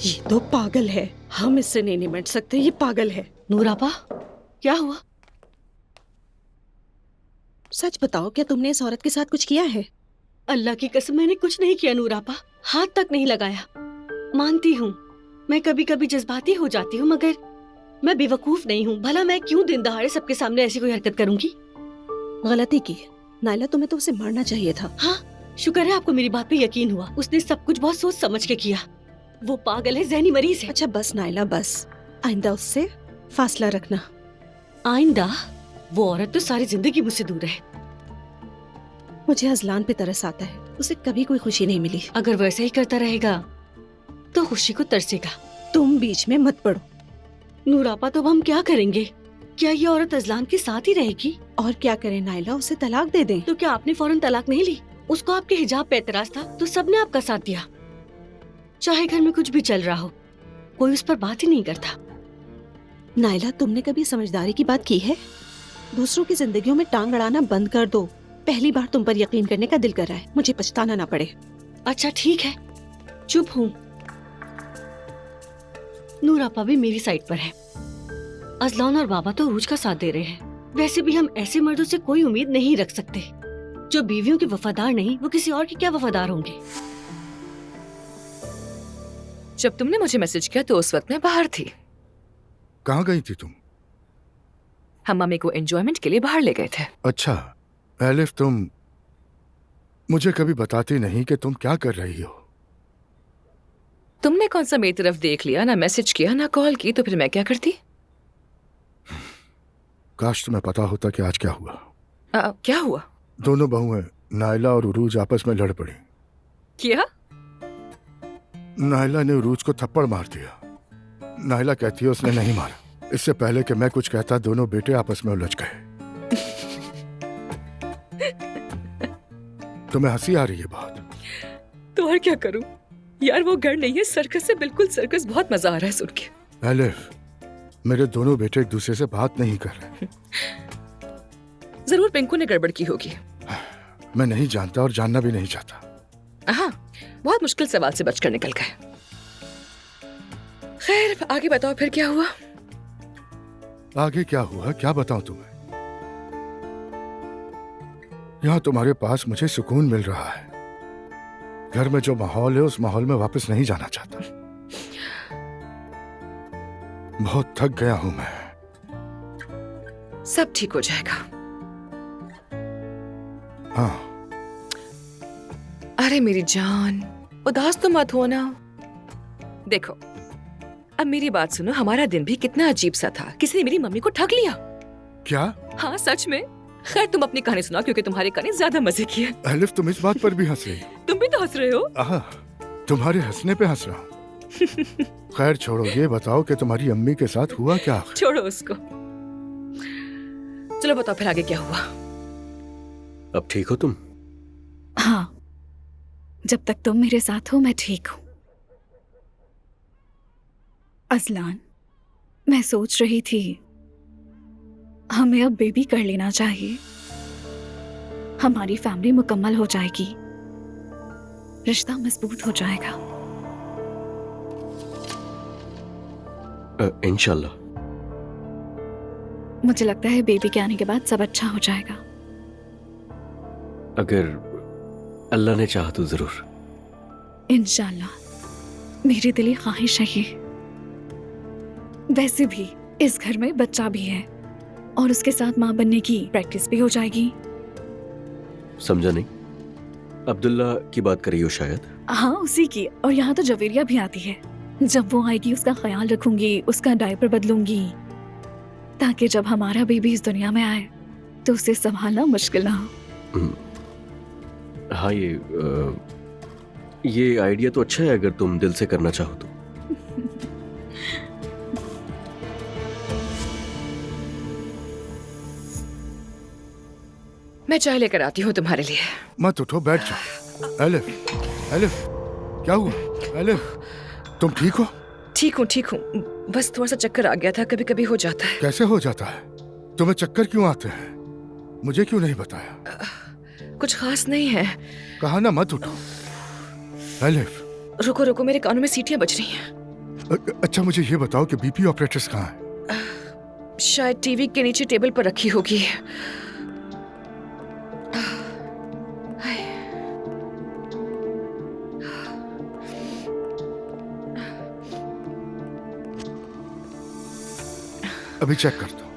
ये तो पागल है, हम इससे नहीं निपट सकते, ये पागल है। नूर आपा, क्या हुआ? सच बताओ, क्या तुमने इस औरत के साथ कुछ किया है? अल्लाह की कसम मैंने कुछ नहीं किया नूर आपा, हाथ तक नहीं लगाया। मानती हूँ मैं कभी कभी जज्बाती हो जाती हूँ, मगर मैं बेवकूफ नहीं हूँ। भला मैं क्यों दिन दहाड़े सबके सामने ऐसी कोई हरकत करूंगी? गलती की नायला, तुम्हें तो उसे मारना चाहिए था। हाँ, शुक्र है आपको मेरी बात पे यकीन हुआ। उसने सब कुछ बहुत सोच समझ के किया। वो पागल है, ज़हनी मरीज है। अच्छा बस नायला बस, आइंदा उससे फासला रखना। आइंदा? वो औरत तो सारी जिंदगी मुझसे दूर है। मुझे अजलान पे तरस आता है, उसे कभी कोई खुशी नहीं मिली। अगर वैसा ही करता रहेगा तो खुशी को तरसेगा। तुम बीच में मत पड़ो। नूर आपा, तो अब हम क्या करेंगे? क्या ये औरत अजलान के साथ ही रहेगी? और क्या करें नायला, उसे तलाक दे दें। तो क्या आपने फौरन तलाक नहीं ली? उसको आपके हिजाब पे एतराज था तो सबने आपका साथ दिया। चाहे घर में कुछ भी चल रहा हो, कोई उस पर बात ही नहीं करता। नायला, तुमने कभी समझदारी की बात की है? दूसरों की जिंदगियों में टांग अड़ाना बंद कर दो। पहली बार तुम पर यकीन करने का दिल कर रहा है, मुझे पछताना ना पड़े। अच्छा ठीक है, चुप हूँ। नूर आपा भी मेरी साइड पर है। अजलान और बाबा तो रूज का साथ दे रहे हैं। वैसे भी हम ऐसे मर्दों से कोई उम्मीद नहीं रख सकते जो बीवियों के वफादार नहीं, वो किसी और के क्या वफादार होंगे। जब तुमने मुझे मैसेज किया तो उस वक्त मैं बाहर थी। कहाँ गई थी तुम? हम मम्मी को एंजॉयमेंट के लिए बाहर ले गए थे। अच्छा एलिफ, तुम मुझे कभी बताती नहीं कि तुम क्या कर रही हो। तुमने कौन सा मेरी तरफ देख लिया, ना मैसेज किया ना कॉल की, तो फिर मैं क्या करती? काश तुम्हें पता होता कि आज क्या हुआ। क्या हुआ? दोनों बहुएं नायला और उरूज आपस में लड़ पड़ी। क्या? नायला ने उरूज को थप्पड़ मार दिया। नायला कहती है उसने नहीं मारा। इससे पहले कि मैं कुछ कहता दोनों बेटे आपस में उलझ गए। तुम्हें हंसी आ रही है बहुत? तो और क्या करूं यार, वो घर नहीं है सर्कस है, बिल्कुल सर्कस। बहुत मजा आ रहा है सुन के। एलिफ, मेरे दोनों बेटे एक दूसरे से बात नहीं कर रहे। जरूर पिंकू ने गड़बड़ की होगी। मैं नहीं जानता और जानना भी नहीं चाहता। हाँ, बहुत मुश्किल सवाल से बचकर निकल गए। खैर आगे बताओ फिर क्या हुआ? आगे क्या हुआ क्या बताऊं तुम्हें? यहाँ तुम्हारे पास मुझे सुकून मिल रहा है। घर में जो माहौल है उस माहौल में वापस नहीं जाना चाहता। बहुत थक गया हूं मैं। सब ठीक हो जाएगा। हाँ। अरे मेरी जान, उदास तो मत हो ना। देखो अब मेरी बात सुनो, हमारा दिन भी कितना अजीब सा था। किसी ने मेरी मम्मी को ठग लिया। क्या? हाँ सच में। खैर तुम अपनी कहानी सुनाओ, क्योंकि तुम्हारी कहानी ज्यादा मजे की है। एलिफ, तुम इस बात पर भी हंस रही हो? तुम भी तो हंस रहे हो। तुम्हारे हंसने पे हंस रहा हूँ। खैर छोड़ो, ये बताओ कि तुम्हारी अम्मी के साथ हुआ क्या? छोड़ो उसको, चलो बताओ फिर आगे क्या हुआ। अब ठीक हो तुम? हाँ, जब तक तुम मेरे साथ हो मैं ठीक हूँ। अजलान, मैं सोच रही थी हमें अब बेबी कर लेना चाहिए। हमारी फैमिली मुकम्मल हो जाएगी, रिश्ता मजबूत हो जाएगा। इंशाल्लाह। मुझे लगता है बेबी के आने के बाद सब अच्छा हो जाएगा। अगर अल्लाह ने चाहा तो जरूर। इंशाल्लाह, मेरी दिली ख्वाहिश है ये। वैसे भी इस घर में बच्चा भी है और उसके साथ माँ बनने की प्रैक्टिस भी हो जाएगी। समझा नहीं। अब्दुल्ला की बात कर रही हो शायद? हाँ उसी की। और यहाँ तो जवेरिया भी आती है। जब वो आएगी उसका ख्याल रखूंगी, उसका डायपर बदलूंगी, ताकि जब हमारा बेबी इस दुनिया में आए तो उसे संभालना मुश्किल ना हो। हाँ, ये आइडिया तो अच्छा है अगर तुम दिल से करना चाहो तो। मैं चाय लेकर आती हूँ तुम्हारे लिए। मत उठो, बैठ जाओ। एलिफ, एलिफ, क्या हुआ? एलिफ, तुम ठीक हो? ठीक हूँ, बस थोड़ा सा चक्कर आ गया था, कभी कभी हो जाता है। कैसे हो जाता है? तुम्हें चक्कर क्यों आते हैं? मुझे क्यों नहीं बताया? कुछ खास नहीं है। कहा ना मत उठो। एलिफ, रुको रुको, मेरे कानों में सीटियां बज रही हैं। अच्छा मुझे ये बताओ कि बीपी ऑपरेटर्स कहाँ हैं? शायद टीवी के नीचे टेबल पर रखी होगी। अभी चेक करता हूँ।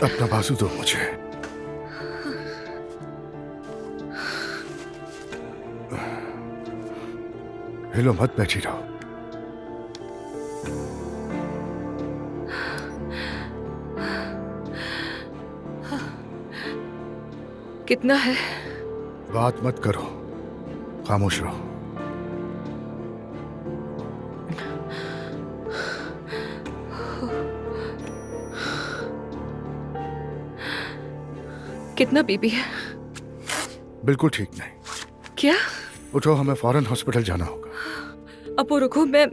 अपना बाजू दो मुझे। हिलो मत, बैठी रहो। कितना है? बात मत करो, खामोश रहो। कितना बीपी है? बिल्कुल ठीक नहीं। क्या? उठो, हमें फौरन हॉस्पिटल जाना होगा। अपो रुको, मैं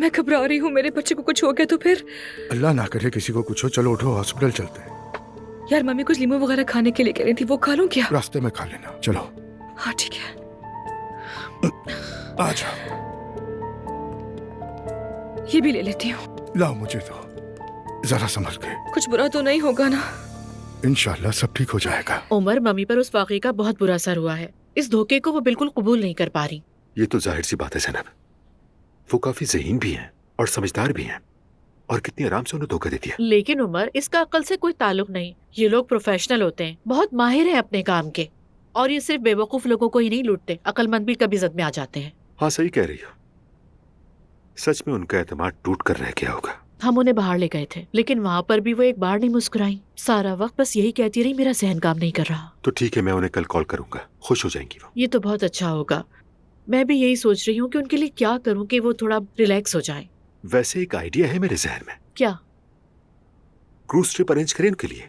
घबरा रही हूँ। मेरे बच्चे को कुछ हो गया तो फिर? अल्लाह ना करे किसी को कुछ हो। चलो उठो, हॉस्पिटल चलते हैं। यार मम्मी कुछ लीमू वगैरह खाने के लिए कह रही थी, वो खा लूं क्या? रास्ते में खा लेना। चलो। हाँ ठीक है। आ जाओ। ये भी ले लेती हूँ। लाओ मुझे दो, जरा संभल के। कुछ बुरा तो नहीं होगा ना? इंशाल्लाह सब ठीक हो जाएगा। उमर, मम्मी पर उस वाकये का बहुत बुरा असर हुआ है। इस धोखे को वो बिल्कुल कबूल नहीं कर पा रही। ये तो जाहिर सी बात है जैनब, वो काफी ज़हीन भी हैं और समझदार भी हैं, और कितनी आराम से उन्हें धोखा देती है। लेकिन उमर, इसका अक्ल से कोई ताल्लुक नहीं। ये लोग प्रोफेशनल होते हैं, बहुत माहिर हैं अपने काम के, और ये सिर्फ बेवकूफ लोगों को ही नहीं लूटते, अक्लमंद भी कभी जद में आ जाते हैं। हाँ सही कह रही हो, सच में उनका एतमाद टूट कर रह गया होगा। हम उन्हें बाहर ले गए थे, लेकिन वहाँ पर भी वो एक बार नहीं मुस्कुराई। सारा वक्त बस यही कहती रही, मेरा जहन काम नहीं कर रहा। तो ठीक है, मैं उन्हें कल कॉल करूंगा, खुश हो जाएंगी वो। ये तो बहुत अच्छा होगा। मैं भी यही सोच रही हूँ कि उनके लिए क्या करूँ कि वो थोड़ा रिलैक्स हो जाए। वैसे एक आइडिया है मेरे जहन में। क्या? क्रूज ट्रिप अरेंज करें उनके लिए।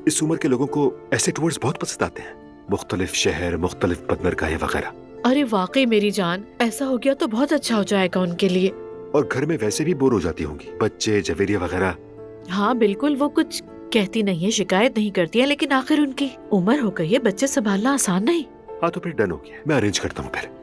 इस उम्र के लोगों को ऐसे टूर्स बहुत पसंद आते हैं, मुख्तलिफ शहर, मुख्तलिफ बंदरगाहें वगैरह। अरे वाकई मेरी जान, ऐसा हो गया तो बहुत अच्छा हो जाएगा उनके लिए। और घर में वैसे भी बोर हो जाती होंगी, बच्चे, जवेरिया वगैरह। हाँ बिल्कुल, वो कुछ कहती नहीं है, शिकायत नहीं करती है, लेकिन आखिर उनकी उम्र हो गई है, बच्चे संभालना आसान नहीं। हाँ तो फिर डन हो गया, मैं अरेंज करता हूँ। फिर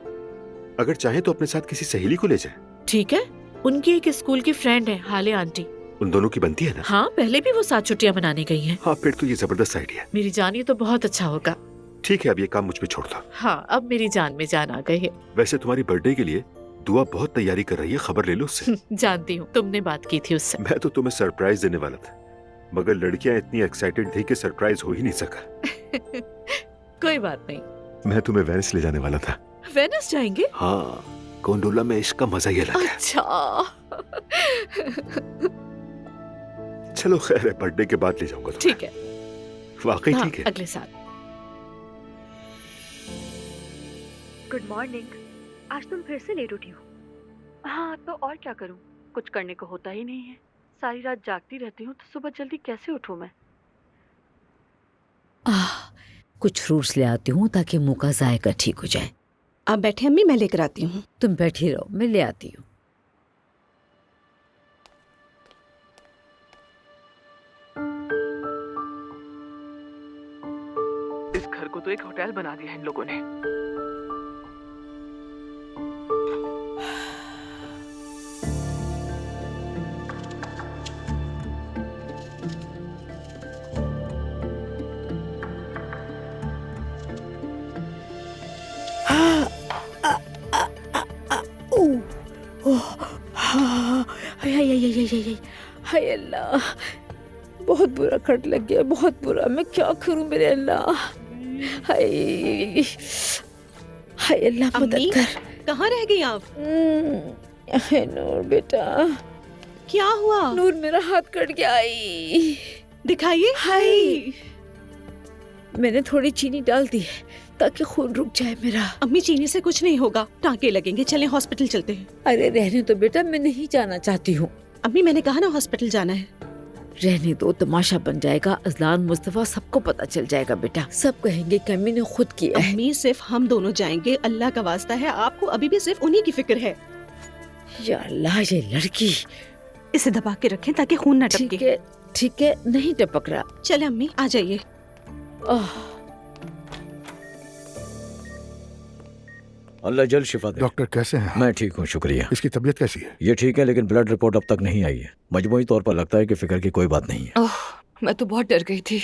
अगर चाहे तो अपने साथ किसी सहेली को ले जाए। ठीक है, उनकी एक स्कूल की फ्रेंड है, हाले आंटी। उन दोनों की बनती है ना? हाँ, पहले भी वो साथ छुट्टियाँ मनाने गई हैं। हाँ फिर तो ये जबरदस्त आइडिया है। मेरी जान, ये तो बहुत अच्छा होगा। ठीक है, अब ये काम मुझ पे छोड़ दो। हाँ, अब मेरी जान में जान आ गई है। वैसे तुम्हारी बर्थडे के लिए दुआ बहुत तैयारी कर रही है, खबर ले लो उससे। जानती हूँ, तुमने बात की थी उससे। मैं तो तुम्हें सरप्राइज देने वाला था, मगर लड़कियां इतनी एक्साइटेड थी कि सरप्राइज हो ही नहीं सका। कोई बात नहीं। मैं तुम्हें वेनिस ले जाने वाला था। वेनिस जाएंगे? हाँ, गोंडोला में इश्क का मजा ही अलग है। अच्छा। चलो खैर है, बर्थडे के बाद ले जाऊंगा तुम्हें। ठीक है। वाकई हाँ, ठीक है। अगले साल। Good morning. आज तुम फिर से लेट उठी हो? हाँ तो और क्या करूँ, कुछ करने को होता ही नहीं है। सारी रात जागती रहती हूँ, तो सुबह जल्दी कैसे उठूँ मैं? कुछ फ्रूट्स ले आती हूँ ताकि मुंह का जायका ठीक हो जाए। आप बैठे अम्मी, मैं लेकर आती हूँ। तुम बैठी रहो, मैं ले आती हूँ। इस घर को तो एक होटल बना दिया है इन लोगों ने। हाय अल्लाह, बहुत बुरा कट लग गया, बहुत बुरा। मैं क्या करूं मेरे अल्लाह। हाय हाय अल्लाह, मदद अम्मी, कर। कहाँ रह गई आप? हाय नूर बेटा, क्या हुआ? नूर मेरा हाथ कट गया। आई दिखाइए। हाय, मैंने थोड़ी चीनी डाल दी है ताकि खून रुक जाए मेरा। अम्मी, चीनी से कुछ नहीं होगा, टांके लगेंगे। चलें हॉस्पिटल चलते हैं। अरे रहने तो बेटा, मैं नहीं जाना चाहती हूँ। अम्मी, मैंने कहा ना हॉस्पिटल जाना है। रहने दो, तमाशा बन जाएगा। अजलान, मुस्तफा, सबको पता चल जाएगा बेटा। सब कहेंगे कि अम्मी ने खुद किया है। अम्मी, सिर्फ हम दोनों जाएंगे, अल्लाह का वास्ता है। आपको अभी भी सिर्फ उन्हीं की फिक्र है। या अल्लाह, ये लड़की। इसे दबा के रखें ताकि खून न ठीक टपके। है ठीक है, नहीं टपक रहा। चले अम्मी, आ जाइए। अल्लाह जल्द शिफा दे। डॉक्टर कैसे हैं? मैं ठीक हूँ, शुक्रिया। इसकी तबीयत कैसी है? ये ठीक है, लेकिन ब्लड रिपोर्ट अब तक नहीं आई है। मजमूई तौर पर लगता है कि फिक्र की कोई बात नहीं है। ओह, मैं तो बहुत डर गई थी।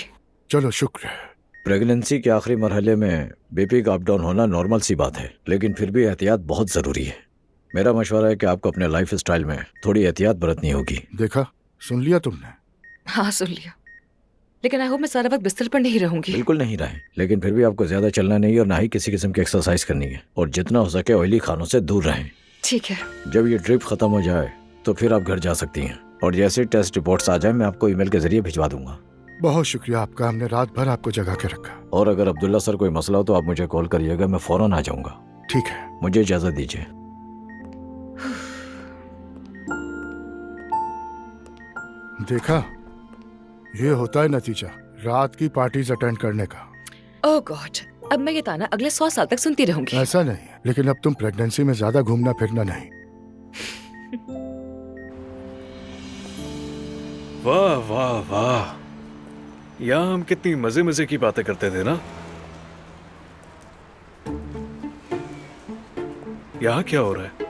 चलो शुक्र है। प्रेगनेंसी के आखिरी मरहले में बीपी का अप डाउन होना नॉर्मल सी बात है, लेकिन फिर भी एहतियात बहुत जरूरी है। मेरा मशवरा है कि आपको अपने लाइफ स्टाइल में थोड़ी एहतियात बरतनी होगी। देखा, सुन लिया तुमने? हाँ सुन लिया, लेकिन आई होप मैं सारा वक्त बिस्तर पर नहीं रहूंगी। बिल्कुल नहीं रहे, लेकिन फिर भी आपको ज्यादा चलना नहीं और ना ही किसी किस्म की एक्सरसाइज करनी है, और जितना हो सके ऑयली खानों से दूर रहें। ठीक है। जब ये ड्रिप खत्म हो जाए तो फिर आप घर जा सकती हैं, और जैसे टेस्ट रिपोर्ट्स आ जाए मैं आपको ईमेल के जरिए भिजवा दूंगा। बहुत शुक्रिया आपका, हमने रात भर आपको जगा के रखा। और अगर अब्दुल्ला सर कोई मसला हो तो आप मुझे कॉल करिएगा, मैं फौरन आ जाऊंगा। ठीक है। मुझे इजाजत दीजिए। देखा, ये होता है नतीजा रात की पार्टीज अटेंड करने का। ओह गॉड, अब मैं ये ताना अगले 100 साल तक सुनती रहूंगी। ऐसा नहीं, लेकिन अब तुम प्रेगनेंसी में ज्यादा घूमना फिरना नहीं। वाह वाह वाह, यहाँ हम कितनी मजे मजे की बातें करते थे ना। यहाँ क्या हो रहा है?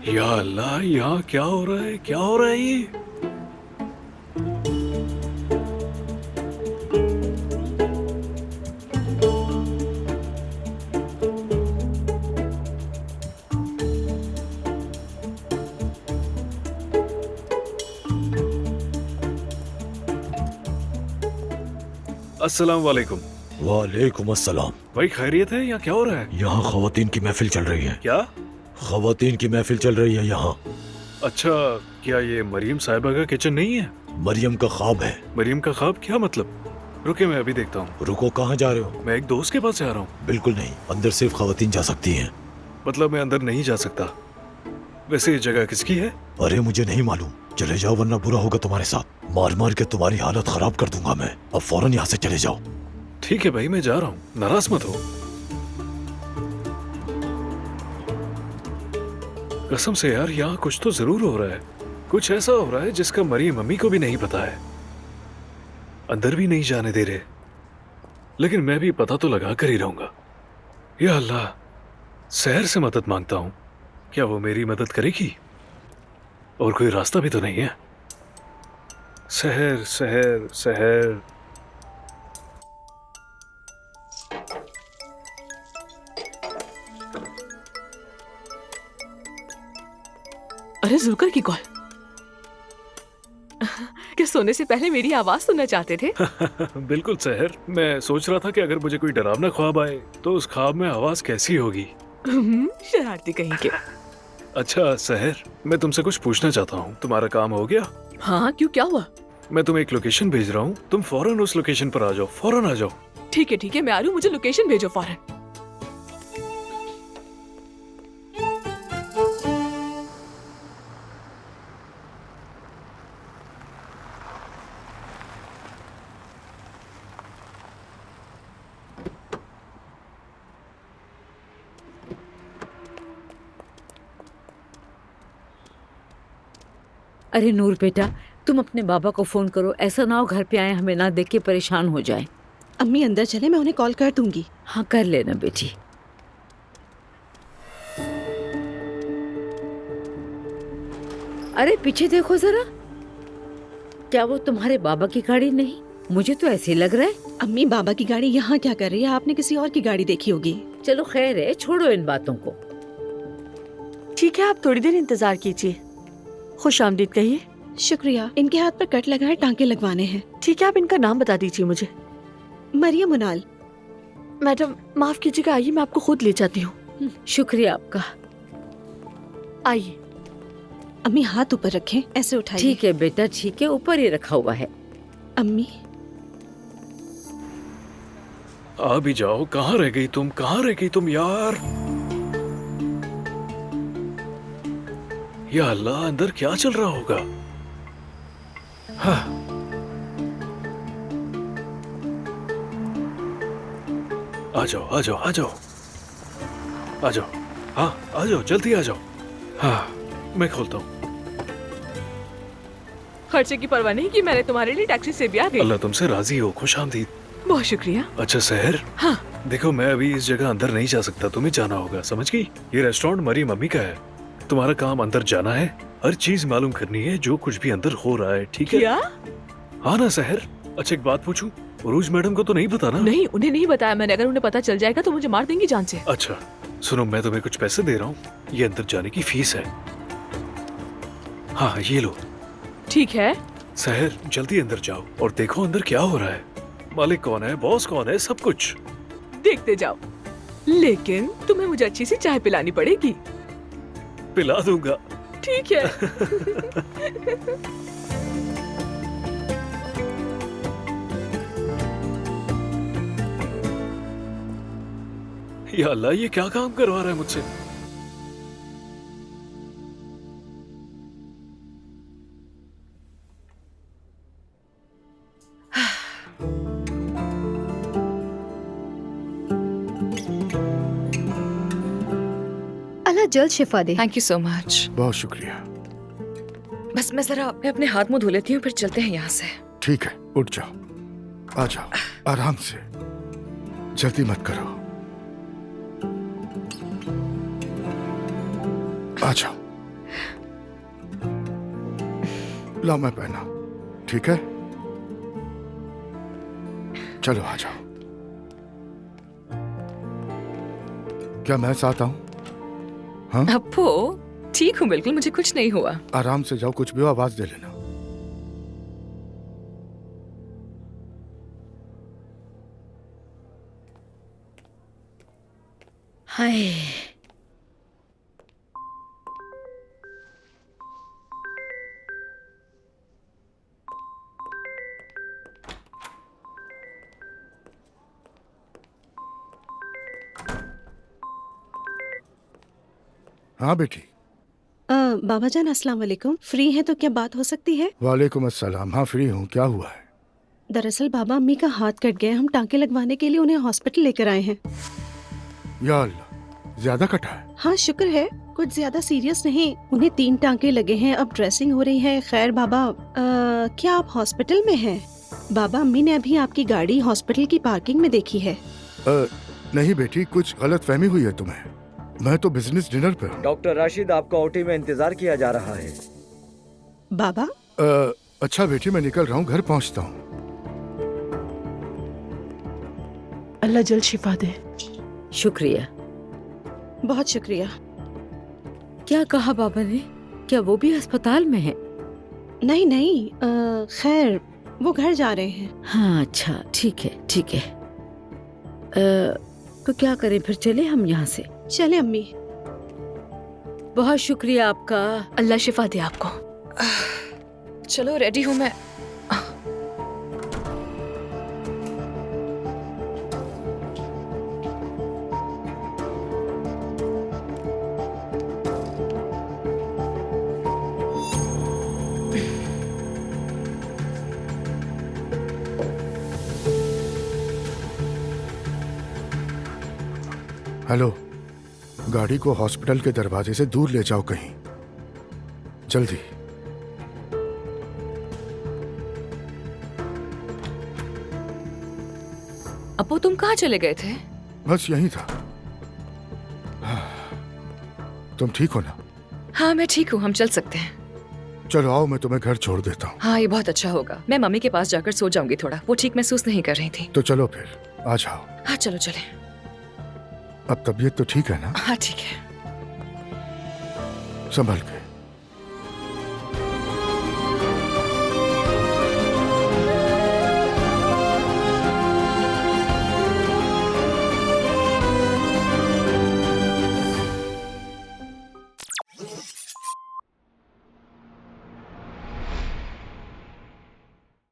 या अल्लाह, यहाँ क्या हो रहा है? क्या हो रहा है ये? अस्सलाम वालेकुम। वालेकुम अस्सलाम। भाई खैरियत है? यहाँ क्या हो रहा है? यहाँ खवातीन की महफिल चल रही है। क्या? खवातीन की महफिल चल रही है यहाँ। अच्छा, क्या ये मरियम साहिबा का किचन नहीं है? मरियम का ख्वाब है। मरियम का ख्वाब? क्या मतलब? रुके, मैं अभी देखता हूँ। रुको, कहाँ जा रहे हो? मैं एक दोस्त के पास जा रहा हूँ। बिल्कुल नहीं, अंदर सिर्फ खवातीन जा सकती हैं। मतलब मैं अंदर नहीं जा सकता? वैसे ये जगह किसकी है? अरे मुझे नहीं मालूम, चले जाओ वरना बुरा होगा तुम्हारे साथ। मार मार के तुम्हारी हालत खराब कर दूंगा मैं। अब फौरन यहाँ से चले जाओ। ठीक है भाई, मैं जा रहा हूँ, नाराज मत हो। कसम से यार, यहाँ कुछ तो जरूर हो रहा है। कुछ ऐसा हो रहा है जिसका मरियम मम्मी को भी नहीं पता है। अंदर भी नहीं जाने दे रहे, लेकिन मैं भी पता तो लगा कर ही रहूंगा। या अल्लाह, सहर से मदद मांगता हूँ, क्या वो मेरी मदद करेगी? और कोई रास्ता भी तो नहीं है। सहर सहर सहर। अरे जुल्कर की कॉल। क्या सोने से पहले मेरी आवाज सुनना चाहते थे? बिल्कुल सहर, मैं सोच रहा था कि अगर मुझे कोई डरावना ख्वाब आए तो उस ख्वाब में आवाज कैसी होगी। शरारती कहीं के। अच्छा सहर, मैं तुमसे कुछ पूछना चाहता हूँ। तुम्हारा काम हो गया? हाँ, क्यों, क्या हुआ? मैं तुम्हें एक लोकेशन भेज रहा हूँ, तुम फौरन उस लोकेशन पर आ जाओ। फौरन आ जाओ। ठीक है, मैं आ रही हूँ, मुझे लोकेशन भेजो फौरन। अरे नूर बेटा, तुम अपने बाबा को फोन करो, ऐसा ना हो घर पे आए हमें ना देख के परेशान हो जाए। अम्मी अंदर चले, मैं उन्हें कॉल कर दूंगी। हाँ कर लेना बेटी। अरे पीछे देखो जरा, क्या वो तुम्हारे बाबा की गाड़ी नहीं? मुझे तो ऐसे ही लग रहा है। अम्मी, बाबा की गाड़ी यहाँ क्या कर रही है? आपने किसी और की गाड़ी देखी होगी। चलो खैर है, छोड़ो इन बातों को। ठीक है, आप थोड़ी देर इंतजार कीजिए। खुश आमदीद कहिए। शुक्रिया। इनके हाथ पर कट लगा है, टांके लगवाने हैं। ठीक है, आप इनका नाम बता दीजिए मुझे। मरियम मुनाल। मैडम माफ कीजिएगा, आइए मैं आपको खुद ले जाती हूँ। शुक्रिया आपका। आइए। अम्मी हाथ ऊपर रखें, ऐसे उठाइए। ठीक है बेटा, ठीक है, ऊपर ही रखा हुआ है। अम्मी आ भी जाओ। कहाँ रह गई तुम? कहाँ रह गई तुम यार? या अल्लाह, अंदर क्या चल रहा होगा? हाँ। आ जाओ आ जाओ आ जाओ आ जाओ। हाँ आ जाओ, जल्दी आ जाओ। हाँ मैं खोलता हूँ। खर्चे की परवाह नहीं की मैंने, तुम्हारे लिए टैक्सी से भी आ गई। अल्लाह तुमसे राजी हो, खुश आमदीद। बहुत शुक्रिया। अच्छा सहर, हाँ देखो मैं अभी इस जगह अंदर नहीं जा सकता, तुम्हें जाना होगा, समझ गई? ये रेस्टोरेंट मरी मम्मी का है, तुम्हारा काम अंदर जाना है, हर चीज मालूम करनी है, जो कुछ भी अंदर हो रहा है, ठीक है? क्या? हाँ ना सहर? अच्छा एक बात पूछूं, उरूज मैडम को तो नहीं पता ना? नहीं, उन्हें नहीं बताया मैंने, अगर उन्हें पता चल जाएगा तो मुझे मार देंगी जान से। अच्छा सुनो, मैं तुम्हें कुछ पैसे दे रहा हूँ, ये अंदर जाने की फीस है। हाँ ये लो। ठीक है। सहर जल्दी अंदर जाओ और देखो अंदर क्या हो रहा है, मालिक कौन है, बॉस कौन है, सब कुछ देखते जाओ। लेकिन तुम्हें मुझे अच्छी सी चाय पिलानी पड़ेगी। पिला दूंगा। ठीक है। या अल्लाह, ये क्या काम करवा रहा है मुझसे? अल्लाह जल्द शिफा दे। Thank you so much. बहुत शुक्रिया। बस मैं जरा अपने हाथ मुंह धो लेती हूँ, फिर चलते हैं यहाँ से। ठीक है, उठ जाओ, आ जाओ, आराम से, जल्दी मत करो, आ जाओ। लो मैं पहना, ठीक है? चलो आ जाओ। क्या मैं साथ आऊं? हाँ? अप्पू ठीक हूँ बिल्कुल, मुझे कुछ नहीं हुआ। आराम से जाओ, कुछ भी हो आवाज दे लेना। हाय हाँ बेटी। बाबा जान अस्सलाम वालेकुम, फ्री हैं तो क्या बात हो सकती है? वालेकुम अस्सलाम। हाँ फ्री हूँ, क्या हुआ है? दरअसल बाबा अम्मी का हाथ कट गया, हम टांके लगवाने के लिए उन्हें हॉस्पिटल लेकर आए हैं। या अल्लाह, ज्यादा कटा है? हाँ शुक्र है, कुछ ज्यादा सीरियस नहीं, उन्हें 3 टांके लगे हैं, अब ड्रेसिंग हो रही है। खैर बाबा, क्या आप हॉस्पिटल में हैं? बाबा अम्मी ने अभी आपकी गाड़ी हॉस्पिटल की पार्किंग में देखी है। नहीं बेटी, कुछ गलत फहमी हुई है तुम्हें, मैं तो बिजनेस डिनर पे हूँ। डॉक्टर राशिद आपका ओटी में इंतजार किया जा रहा है। बाबा अच्छा बेटी, मैं निकल रहा हूँ, घर पहुँचता हूँ। अल्लाह जल्द शिफा दे। शुक्रिया। बहुत शुक्रिया। क्या कहा बाबा ने? क्या वो भी अस्पताल में है? नहीं नहीं, खैर वो घर जा रहे हैं। हाँ अच्छा, ठीक है ठीक है। तो क्या करें फिर, चले हम यहाँ से? चले अम्मी। बहुत शुक्रिया आपका। अल्लाह शिफा दे आपको। चलो रेडी हूँ मैं। हेलो, गाड़ी को हॉस्पिटल के दरवाजे से दूर ले जाओ कहीं, जल्दी। अप्पू तुम कहाँ चले गए थे? बस यही था। तुम ठीक हो ना? हाँ मैं ठीक हूँ, हम चल सकते हैं। चलो आओ, मैं तुम्हें घर छोड़ देता हूँ। हाँ ये बहुत अच्छा होगा, मैं मम्मी के पास जाकर सो जाऊंगी थोड़ा, वो ठीक महसूस नहीं कर रही थी। तो चलो फिर, आ जाओ। हाँ चलो चले। अब तबीयत तो ठीक है ना? हाँ ठीक है। संभल के।